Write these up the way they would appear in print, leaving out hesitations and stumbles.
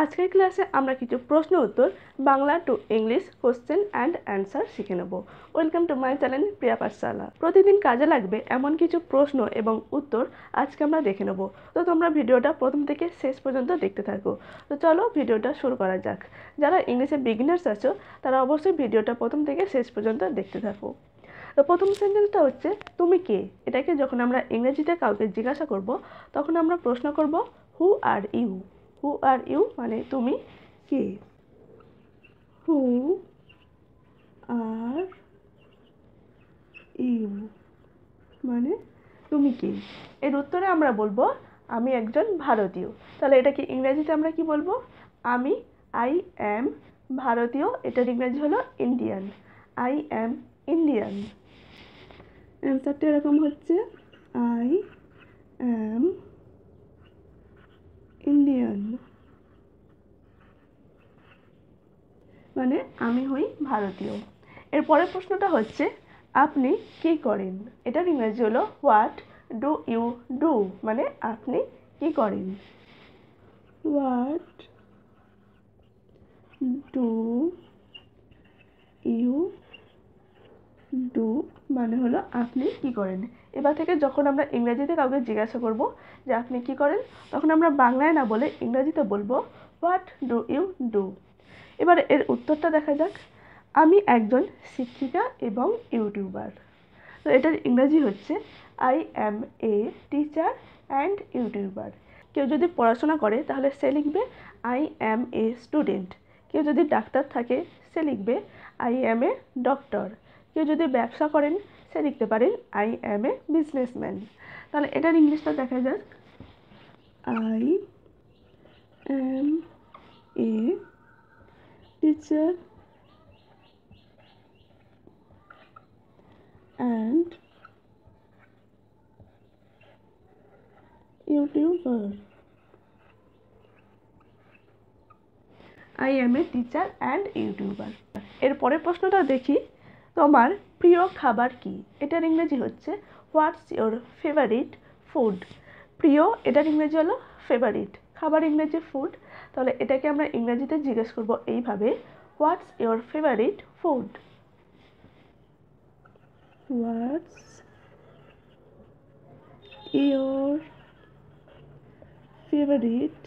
আজকের ক্লাসে আমরা কিছু প্রশ্ন উত্তর Bangla to English question and answer শিখে নেব। ওয়েলকাম টু মাই চ্যানেল প্রিয়া পাঠশালা। প্রতিদিন কাজে লাগবে এমন কিছু প্রশ্ন এবং উত্তর আজকে আমরা দেখে নেব। তো তোমরা ভিডিওটা প্রথম থেকে শেষ পর্যন্ত দেখতে থাকো। তো চলো ভিডিওটা শুরু করা যাক। যারা ইংলিশে বিগিনার্স আছো তারা অবশ্যই ভিডিওটা প্রথম থেকে শেষ পর্যন্ত দেখতে থাকো। তো প্রথম সেন্টেন্সটা হচ্ছে তুমি কে। এটাকে যখন আমরা ইংরেজিতে কাউকে জিজ্ঞাসা করব তখন আমরা প্রশ্ন করব হু are you. Who are you মানে তুমি কে। হু আর ইউ মানে তুমি কে। এর উত্তরে আমরা বলবো আমি একজন ভারতীয়। তাহলে এটাকে ইংরেজিতে আমরা কি বলবো? আই অ্যাম ভারতীয়। এটার ইংরেজি হলো ইন্ডিয়ান। I am Indian. অ্যান্সারটা এরকম হচ্ছে আই অ্যাম ইন্ডিয়ান মানে আমি হই ভারতীয়। এর পরের প্রশ্নটা হচ্ছে আপনি কি করেন। এটার ইংরেজি হলো হোয়াট ডু ইউ ডু মানে আপনি কি করেন। হোয়াট ডু ইউ ডু মানে হলো আপনি কি করেন। এবার থেকে যখন আমরা ইংরেজিতে কাউকে জিজ্ঞাসা করব যে আপনি কি করেন, তখন আমরা বাংলায় না বলে ইংরেজিতে বলবো হোয়াট ডু ইউ ডু। এবার এর উত্তরটা দেখা যাক। আমি একজন শিক্ষিকা এবং ইউটিউবার। তো এটার ইংরেজি হচ্ছে I am a teacher and YouTuber. কেউ যদি পড়াশোনা করে তাহলে সে লিখবে আই অ্যাম এ স্টুডেন্ট। কেউ যদি ডাক্তার থাকে সে লিখবে আই অ্যাম এ ডক্টর। কেউ যদি ব্যবসা করেন সে লিখতে পারেন আই অ্যাম এ বিজনেসম্যান। তাহলে এটার ইংলিশটা দেখা যাক। I am a teacher and YouTuber. I am a teacher and YouTuber. এর পরের প্রশ্নটা দেখি, তোমার প্রিয় খাবার কি। এটার ইংরেজি হচ্ছে হোয়াটস ইয়োর ফেভারিট ফুড। প্রিয় এটার ইংরেজি হলো ফেভারিট, খাবার ইংরেজি ফুড। তাহলে এটাকে আমরা ইংরেজিতে জিজ্ঞেস করব এইভাবে what's your favourite food. What's your favourite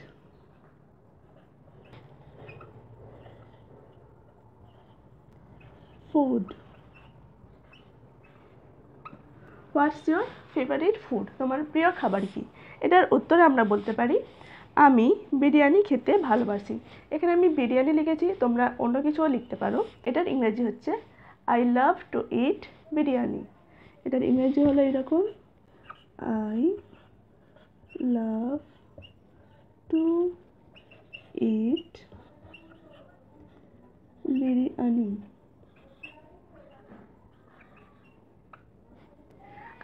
food. What's your favourite food তোমার প্রিয় খাবার কি। এটার উত্তরে আমরা বলতে পারি আমি বিরিয়ানি খেতে ভালোবাসি। এখানে আমি বিরিয়ানি লিখেছি, তোমরা অন্য কিছুও লিখতে পারো। এটার ইংরেজি হচ্ছে I love to eat biryani. এটার ইংরেজি হলো এরকম I love to eat biryani.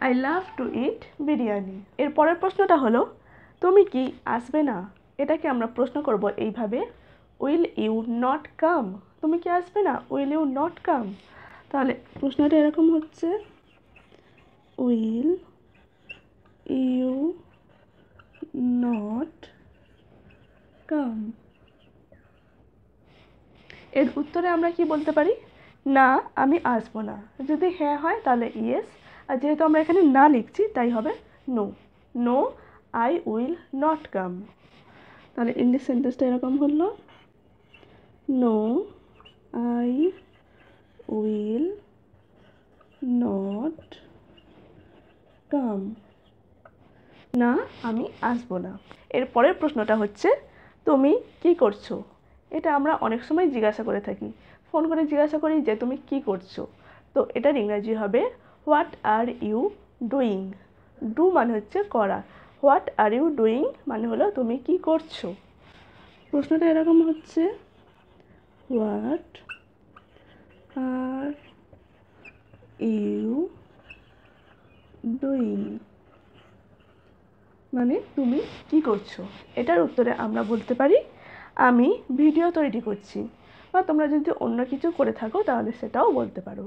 I love to eat biryani. এর পরের প্রশ্নটা হলো তুমি কি আসবে না। এটাকে আমরা প্রশ্ন করব এইভাবে উইল ইউ নট কাম। তুমি কি আসবে না, উইল ইউ নট কাম। তাহলে প্রশ্নটা এরকম হচ্ছে উইল ইউ নট কাম। এর উত্তরে আমরা কি বলতে পারি না আমি আসবো না। যদি হ্যাঁ হয় তাহলে ইয়েস, আর যেহেতু আমরা এখানে না লিখছি তাই হবে no. No I will not come. তাহলে ইংলিশ সেন্টেন্সটা এরকম হলো no I will not come. না আমি আসবো না। এর পরের প্রশ্নটা হচ্ছে তুমি কি করছো। এটা আমরা অনেক সময় জিজ্ঞাসা করে থাকি, ফোন করে জিজ্ঞাসা করি যে তুমি কি করছো। তো এটার ইংরেজি হবে what are you doing. Do মানে হচ্ছে করা, হোয়াট আর ইউ ডুইং মানে হলো তুমি কি করছো। প্রশ্নটা এরকম হচ্ছে হোয়াট আর ইউ ডুইং মানে তুমি কি করছো। এটার উত্তরে আমরা বলতে পারি আমি ভিডিও তৈরি করছি, বা তোমরা যদি অন্য কিছু করে থাকো তাহলে সেটাও বলতে পারো।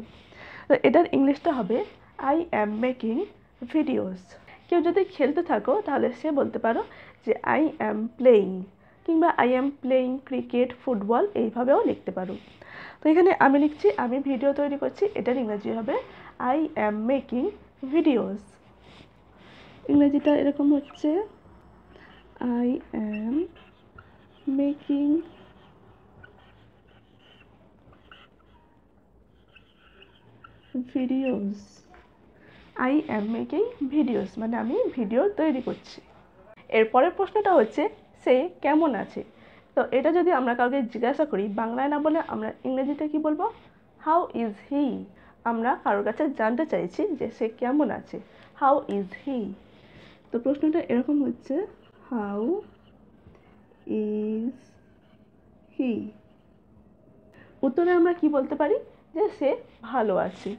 তো এটার ইংলিশটা হবে আই অ্যাম মেকিং ভিডিওস। কেউ যদি খেলতে থাকো তাহলে সে বলতে পারো যে আই অ্যাম প্লেয়িং। কিংবা I am playing cricket, football এইভাবেও লিখতে পারো। তো এখানে আমি লিখছি আমি ভিডিও তৈরি করছি, এটার ইংরেজি হবে আই অ্যাম মেকিং ভিডিওস। ইংরেজিটা এরকম হচ্ছে I am making videos. I am making videos মানে আমি ভিডিও তৈরি করছি। এরপরের প্রশ্নটা হচ্ছে সে কেমন আছে। তো এটা যদি আমরা কাউকে জিজ্ঞাসা করি বাংলায় না বলে আমরা ইংরেজিতে কি বলবো, হাউ ইজ হি। আমরা কারোর কাছে জানতে চাইছি যে সে কেমন আছে, হাউ ইজ হি। তো প্রশ্নটা এরকম হচ্ছে হাউ ইজ হি। উত্তরে আমরা কি বলতে পারি যে সে ভালো আছে,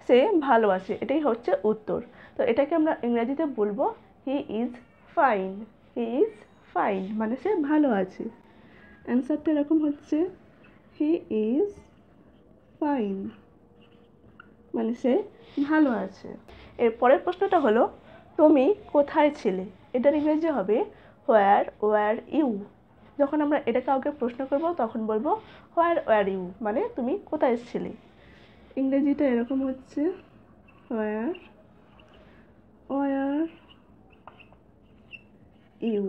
সে ভালো আছে, এটাই হচ্ছে উত্তর। তো এটাকে আমরা ইংরেজিতে বলবো he is fine. He is fine মানে সে ভালো আছে। অ্যান্সারটা এরকম হচ্ছে হি ইজ ফাইন মানে সে ভালো আছে। এর পরের প্রশ্নটা হলো তুমি কোথায় ছিলে। এটার ইংরেজি হবে হোয়ার ওয়ার ইউ। যখন আমরা এটা কাউকে প্রশ্ন করব তখন বলবো হোয়ার ওয়ার ইউ মানে তুমি কোথায় ছিলে। ইংরেজিটা এরকম হচ্ছে হোয়ার ওয়ার ইউ।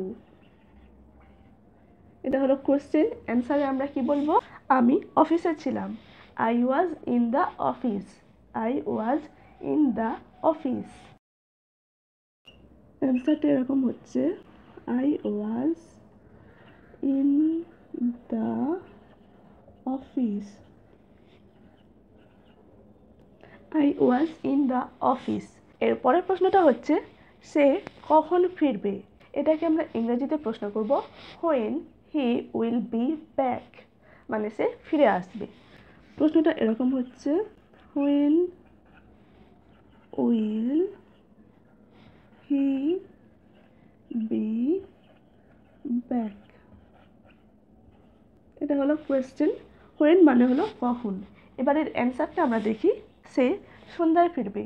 এটা হলো কোশ্চেন, অ্যান্সারে আমরা কি বলবো, আমি অফিসে ছিলাম, I was in the office. I was in the office. অ্যান্সারটা এরকম হচ্ছে I was in the office. I was in the office. এর পরের প্রশ্নটা হচ্ছে সে কখন ফিরবে। এটাকে আমরা ইংরেজিতে প্রশ্ন করব when he will be back মানে সে ফিরে আসবে। প্রশ্নটা এরকম হচ্ছে when will he be back. এটা হলো কোয়েশ্চেন, হোয়েন মানে হলো কখন। এবারের অ্যান্সারটা আমরা দেখি সে সন্ধ্যায় ফিরবে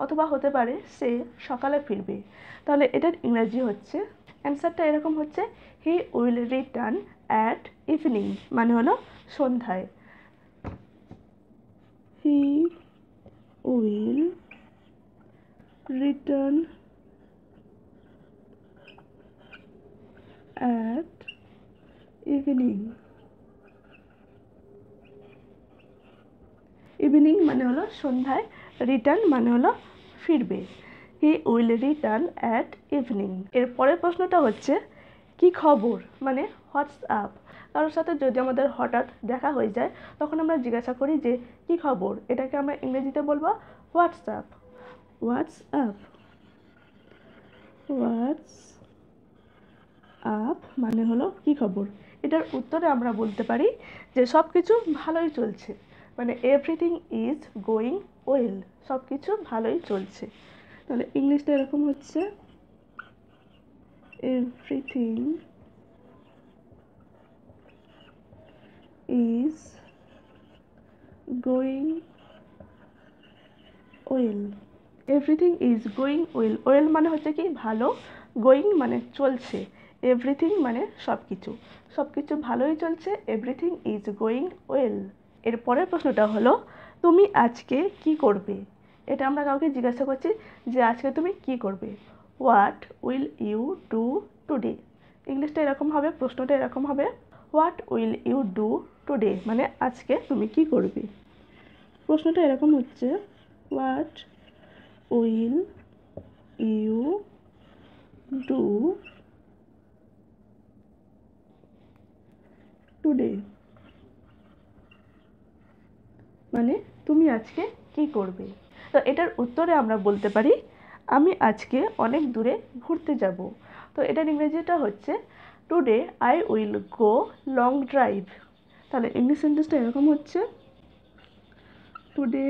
অথবা হতে পারে সে সকালে ফিরবে। তাহলে এটার ইংরেজি হচ্ছে, অ্যান্সারটা এরকম হচ্ছে he will return at evening মানে হলো সন্ধ্যায়। He will return at evening. Evening মানে হলো সন্ধ্যায়, রিটার্ন মানে হলো ফিরবে। He will return at evening. এর পরের প্রশ্নটা হচ্ছে কি খবর মানে হোয়াটসঅ্যাপ। কারোর সাথে যদি আমাদের হঠাৎ দেখা হয়ে যায় তখন আমরা জিজ্ঞাসা করি যে কি খবর, এটাকে আমরা ইংরেজিতে বলবো হোয়াটসঅ্যাপ। হোয়াটসঅ্যাপ। হোয়াটসঅ্যাপ মানে হলো কি খবর। এটার উত্তরে আমরা বলতে পারি যে সব কিছু ভালোই চলছে মানে এভরিথিং ইজ গোয়িং ওয়েল, সব কিছু ভালোই চলছে। তাহলে ইংলিশটা এরকম হচ্ছে everything is going well. Everything is going well. Well মানে হচ্ছে কি ভালো, গোয়িং মানে চলছে, এভরিথিং মানে সব কিছু, সব কিছু ভালোই চলছে, এভরিথিং ইজ গোয়িং ওয়েল। এর পরের প্রশ্নটা হলো তুমি আজকে কি করবে। এটা আমরা কাউকে জিজ্ঞাসা করছি যে আজকে তুমি কি করবে, what will you do today. ইংলিশটা এরকম হবে, প্রশ্নটা এরকম হবে what will you do today মানে আজকে তুমি কি করবে। প্রশ্নটা এরকম হচ্ছে what will you do today মানে তুমি আজকে কি করবে। তো এটার উত্তরে আমরা বলতে পারি আমি আজকে অনেক দূরে ঘুরতে যাব। তো এটার ইংরেজিটা হচ্ছে today I will go long drive. তাহলে ইংলিশ সেন্টেন্সটা এরকম হচ্ছে today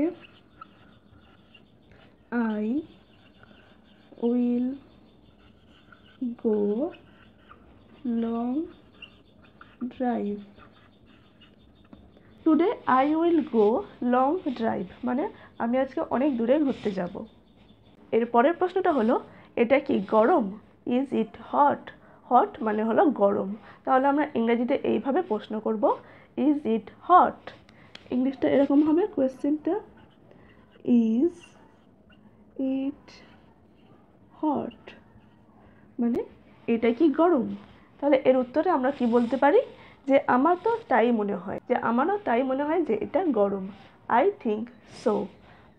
I will go long drive. Today I will go long drive মানে আমি আজকে অনেক দূরে ঘুরতে যাব। এর পরের প্রশ্নটা হলো এটা কি গরম, ইজ ইট হট। হট মানে হলো গরম। তাহলে আমরা ইংরেজিতে এইভাবে প্রশ্ন করব, ইজ ইট হট। ইংলিশটা এরকম হবে কোয়েশ্চেনটা, ইজ ইট হট মানে এটা কি গরম। তাহলে এর উত্তরে আমরা কি বলতে পারি, যে আমার তো তাই মনে হয়, যে আমারও তাই মনে হয় যে এটা গরম, আই থিঙ্ক সো।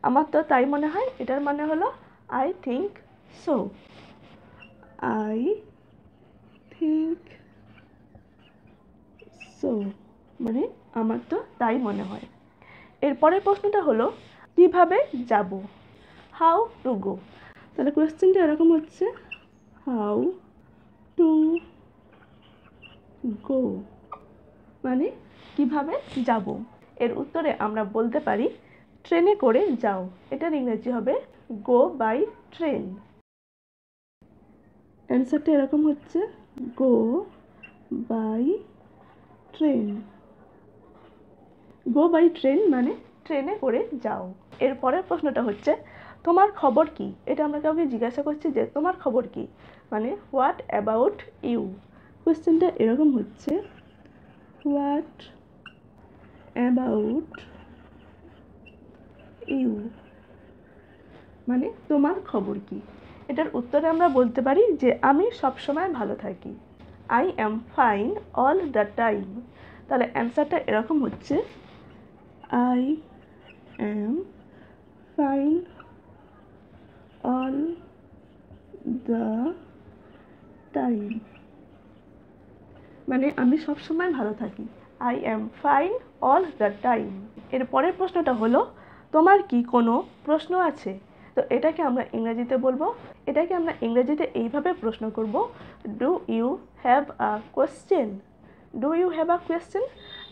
আমার তো তাই মনে হয়, এটার মানে হলো I think so. I think so মানে আমার তো তাই মনে হয়। এরপরের প্রশ্নটা হলো কিভাবে যাব, হাউ টু গো। তাহলে কোয়েশ্চেনটা এরকম হচ্ছে, হাউ টু গো মানে কিভাবে যাব। এর উত্তরে আমরা বলতে পারি ট্রেনে করে যাও। এটার ইংরেজি হবে গো বাই ট্রেন। অ্যান্সারটা এরকম হচ্ছে go by train. Go by train মানে ট্রেনে করে যাও। এর পরের প্রশ্নটা হচ্ছে তোমার খবর কি। এটা আমরা কাউকে জিজ্ঞাসা করছি যে তোমার খবর কি, মানে হোয়াট অ্যাবাউট ইউ। কোয়েশ্চেনটা এরকম হচ্ছে হোয়াট অ্যাবাউট ইউ মানে তোমার খবর কি। এটার উত্তরে আমরা বলতে পারি যে আমি সবসময় ভালো থাকি, I am fine all the time. তাহলে অ্যান্সারটা এরকম হচ্ছে I am fine all the time মানে আমি সবসময় ভালো থাকি, I am fine all the time. এর পরের প্রশ্নটা হলো তোমার কি কোনো প্রশ্ন আছে। তো এটাকে আমরা ইংরেজিতে বলবো, এটাকে আমরা ইংরেজিতে এইভাবে প্রশ্ন করব, do you have a question. Do you have a question.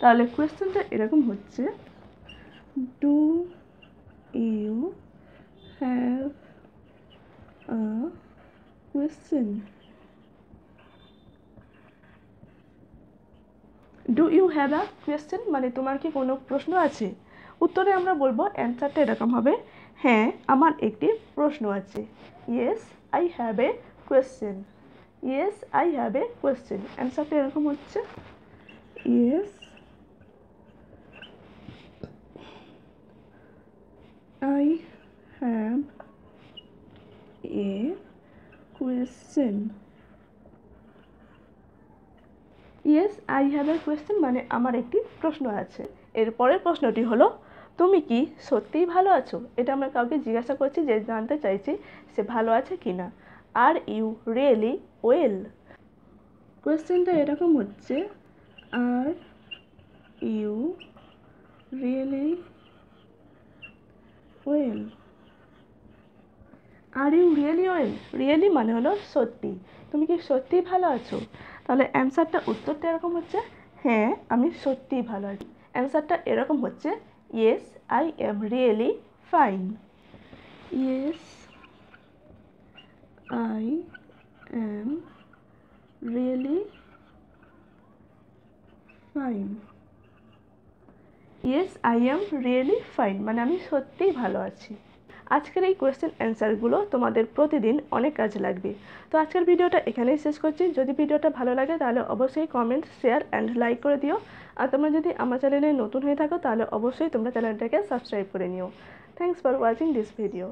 তাহলে কোয়েশ্চেনটা এরকম হচ্ছে do you have a question. Do you have a question মানে তোমার কি কোনো প্রশ্ন আছে। উত্তরে আমরা বলবো, অ্যান্সারটা এরকম হবে হ্যাঁ আমার একটি প্রশ্ন আছে, yes I have a question. Yes I have a question. অ্যান্সারটা এরকম হচ্ছে yes I have a question. Yes I have a question মানে আমার একটি প্রশ্ন আছে। এর পরের প্রশ্নটি হলো তুমি কি সত্যিই ভালো আছো। এটা আমরা কাউকে জিজ্ঞাসা করছি যে জানতে চাইছি সে ভালো আছে কি না। Are you really well. কোয়েশ্চেনটা এরকম হচ্ছে are you really well. Are you really well, really মানে হলো সত্যি, তুমি কি সত্যিই ভালো আছো। তাহলে অ্যান্সারটা উত্তরটা এরকম হচ্ছে হ্যাঁ আমি সত্যিই ভালো আছি। অ্যান্সারটা এরকম হচ্ছে yes I am really fine. Yes I am really fine. Yes I am really fine মানে আমি সত্যিই ভালো আছি। আজকের এই কোয়েশ্চেন অ্যান্সারগুলো তোমাদের প্রতিদিন অনেক কাজে লাগবে। তো আজকের ভিডিওটা এখানেই শেষ করছি। যদি ভিডিওটা ভালো লাগে তাহলে অবশ্যই কমেন্ট, শেয়ার অ্যান্ড লাইক করে দিও। আর তোমরা যদি আমার চ্যানেলে নতুন হয়ে থাকো তাহলে অবশ্যই তোমরা চ্যানেলটাকে সাবস্ক্রাইব করে নিও। Thanks for watching this video.